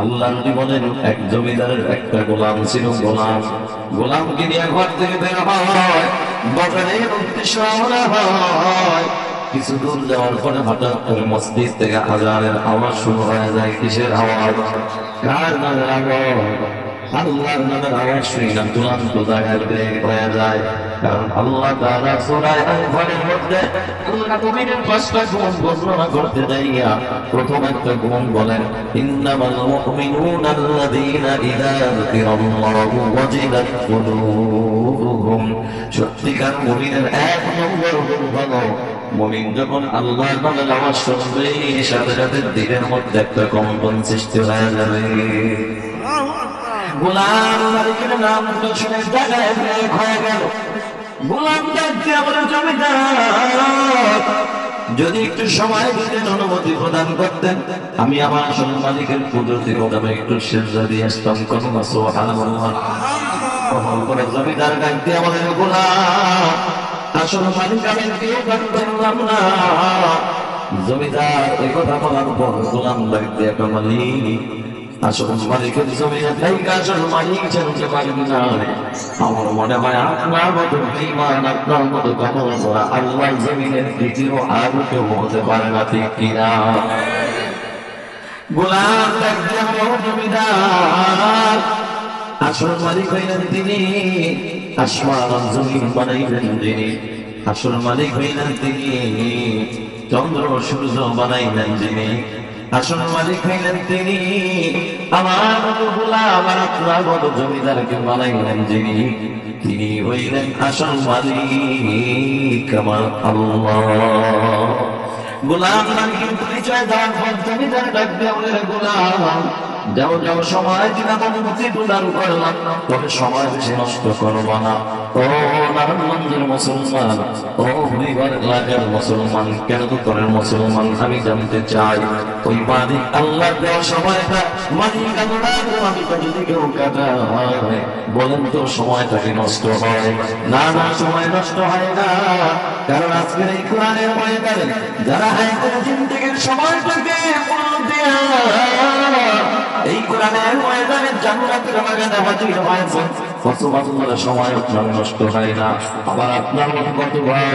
আল্লাহ নবী বলেন, এক জমিদারের একটা গোলাম ছিল। গোলামকে নিয়ে ঘর থেকে বের হয়, বাজারের উদ্দেশ্যে রওনা হয়। কিছু দূর যাওয়ার পরে হঠাৎ করে মসজিদ থেকে আজানের আওয়াজ শুরু হয়ে যায়। কিসের আওয়াজ? কার নামের আওয়াজ? আল্লাহর নামের আওয়াজ শুনে না তুরন্ত জায়গায় ব্রেক হয়ে যায়। কারণ আল্লাহ তাআলা সূরা আনফালের মধ্যে আল্লাহ মুমিনের পাঁচটা গুণ বর্ণনা করতে যাইয়া প্রথম একটা গুণ বলেন, ইন্নামাল মুমিনুনা আল্লাযীনা ইযা যুকিরাল্লাহু ওয়াজিলাত কুলুবুহুম। সত্যিকার মুমিনের এক নম্বর গুণ হলো, মুমিন যখন আল্লাহর নামের আওয়াজ শুনবে সাথে সাথে দিলের মধ্যে একটা কম্পন সৃষ্টি হয়ে যাবে। গোলাম মালিকের নাম তো শুনে জায়গায় ব্রেক হয়ে গেল। গোলাম ডাকতে বলে, জমিদার যদি একটু সময় দিতেন, অনুমতি প্রদান করতেন, আমি আমার আসল মালিকের কুদরতি কদমে একটু সিজদা দিয়ে আসতাম। কোনো সুবহানাল্লাহ। করে জমিদার ডাকতে বলে, গোলাম আসল মালিক আমি কেউ পারলাম না। জমিদার এই কথা বলার পর গোলাম ডাকতে একটা মালিক, আসল মালিকের জমিনে থেকে আসল মালিক জানতে পারেন না। আমার মনে হয় আপনার মতো বেঈমান, আপনার মতো কখনো করা আল্লাহর জমিনের দ্বিতীয় আর কেউ হতে পারে না, ঠিক কিনা? গোলাম ডাকতে বলে, জমিদার আসল মালিক হইলেন তিনি, আসমান জমিন বানাইলেন যিনি। আসল মালিক হইলেন তিনি, চন্দ্র সূর্য বানাইলেন যিনি। আসল মালিক হইলেন তিনি, আমার মতো গোলাম আর আপনার মতো জমিদারকে বানাইলেন যিনি, তিনি হইলেন আসল মালিক আমার আল্লাহ। গোলাম মালিকের পরিচয় দেওয়ার পর জমিদার ডাক দিয়ে বলে, গোলাম যাও যাও, সময় দিলাম, অনুমতি প্রদান করলাম, তবে সময় বেশি নষ্ট করবো না। ও নারায়ণগঞ্জের মুসলমান, ও হরিবার এলাকার মুসলমান, কেন তো তোরের মুসলমান, আমি জানতে চাই ওই মালিক আল্লাহ দেওয়া সময়টা মালিক আল্লাহ আমি যদি কেউ কাটায়, বলেন তো সময়টাকে নষ্ট হয়? না না, সময় নষ্ট হয় না। কারণ আজকের এই কোরআনের ময়দানে যারা হায়াতের জিন্দেগীর সময়টাকে এই কোরআনের ময়দানে জান্নাতের বাগানে হাজির হয়েছে, কত বাংলার সময় আপনার নষ্ট হয় না। আবার আপনার মতো কত ভাই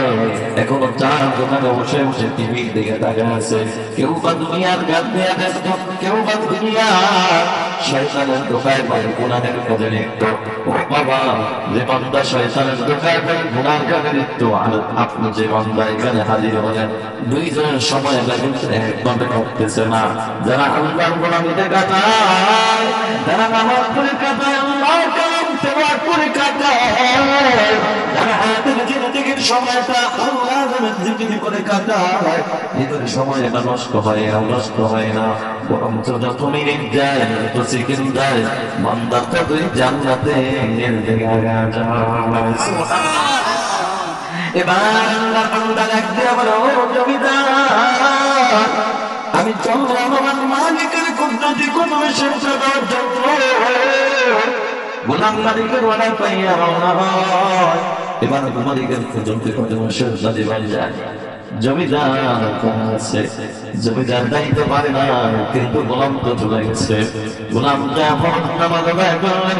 এখনো চার দোকানে বসে বসে টিভির দিকে তাকিয়ে আছে। কেউ বা দুনিয়ার গান দিয়ে ব্যস্ত, কেউ বা দুনিয়া শয়তানের দোকায় পায় গুনাহের কাজে লিপ্ত। ও বাবা, যে বান্দা শয়তানের দোকায় পায় গুনার কাজে লিপ্ত, আর আপনি যে বান্দা এখানে হাজির হলেন, দুইজনের সময় কিন্তু একভাবে করতেছে না। যারা আল্লাহর গোলামিতে কাটায়, যারা নামাজ পড়ে কাটায়, আল্লাহর কালাম তেলাওয়াত করে কাটায়, যারা হায়াতের জিন্দেগীর সময়টা আল্লাহর জিকির করে কাটায়, এদের সময়টা নষ্ট হয় না, নষ্ট হয় না। বরঞ্চ যত মিনিট যায়, যত সেকেন্ড যায়, বান্দা ততই জান্নাতে দিকে আগায় যায়। এবার আল্লাহ বান্দা ডাকতে বলে, ও জমিদার আমি চললাম আমার মালিকের কুদরতি কদমে সিজদা দেওয়ার জন্য। গোলাম মালিকের অর্ডার পাইয়া রওনা হয়। এবার মালিকের কুদরতি কদমে সিজদা দিবার যায়। জমিদার আছে, জমিদার দায়িত্ব পারে না, কিন্তু গোলাম তো চলে গেছে। গোলাম যখন নামাজ আদায় করলেন,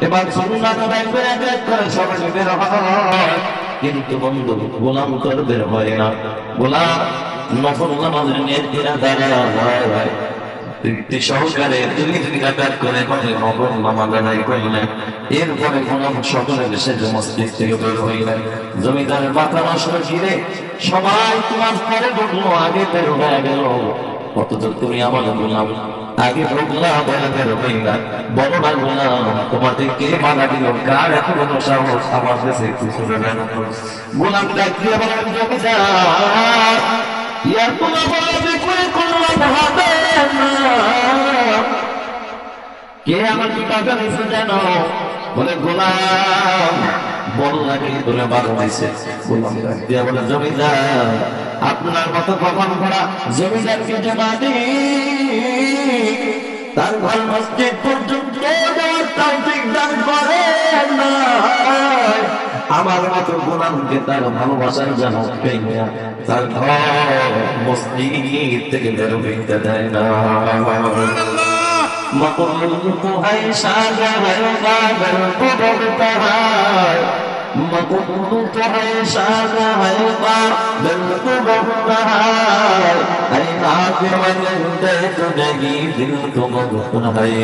এবার সুন্নাত আদায় করে এক এক করে সবাই বের হয়। কিন্তু বন্ধু, গোলাম তো বের হয় না। গোলাম নফল নামাজের নিয়তিরা দাঁড়ায় তৃপ্তি সহকারে দুই রাকাত করে নফল নামাজ আদায় করলেন। এরপরে গোলাম সকলে এসে মসজিদ থেকে বের হইলেন। জমিদারের মাথা নষ্ট, ঘিরে সবাই তোমার পরে ঢুকলো, আগে বের হয়ে গেল, অথচ তুমি আমার গোলাম আগে ঢুকলা, বলে বের হইলা। বলো না গোলাম, তোমাদের কে মানা দিল? কার এত বড় সাহস আমার কাছে একটু শুনে নেন? গোলাম ডাক দিয়ে বলেন, জমিদার ইয়ার কোনো বলবে করে করলাম হবে না, কে আমার কি টাকা দিচ্ছে জানো? বলে গোলাম বল লাগে তোলে বারো দিছে। গোলাম ডাক দিয়ে বলে, জমিদার আপনার মতো কখন করা জমিদারকে যে বাদী তার ঘর মসজিদ পর্যন্ত যাওয়ার তৌফিক দান করে না, আমার মতো গোলামকে তার ভালোবাসার জানা পেয়ে তার ঘর মসজিদ থেকে বের হইতে দেয় না। मकुल तो ऐसा गहर गागर को बढ़ता है मकुल तो ऐसा गहर गागर को बढ़ता है अरे नाक मन दे तो नहीं दिल तो बढ़ता है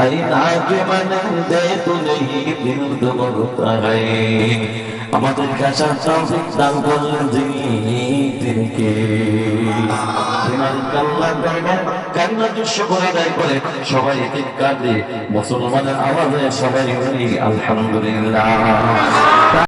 अरे नाक मन दे तो नहीं दिल तो बढ़ता है আমাদের কাছে তৌফিক দান করলেন যিনি কে তোমার আল্লাহ দরবার কান্নাত শুকর আদায় করে সবাই চিৎকার দিয়ে মুসলমানের আওয়াজে সবাই বলি আলহামদুলিল্লাহ।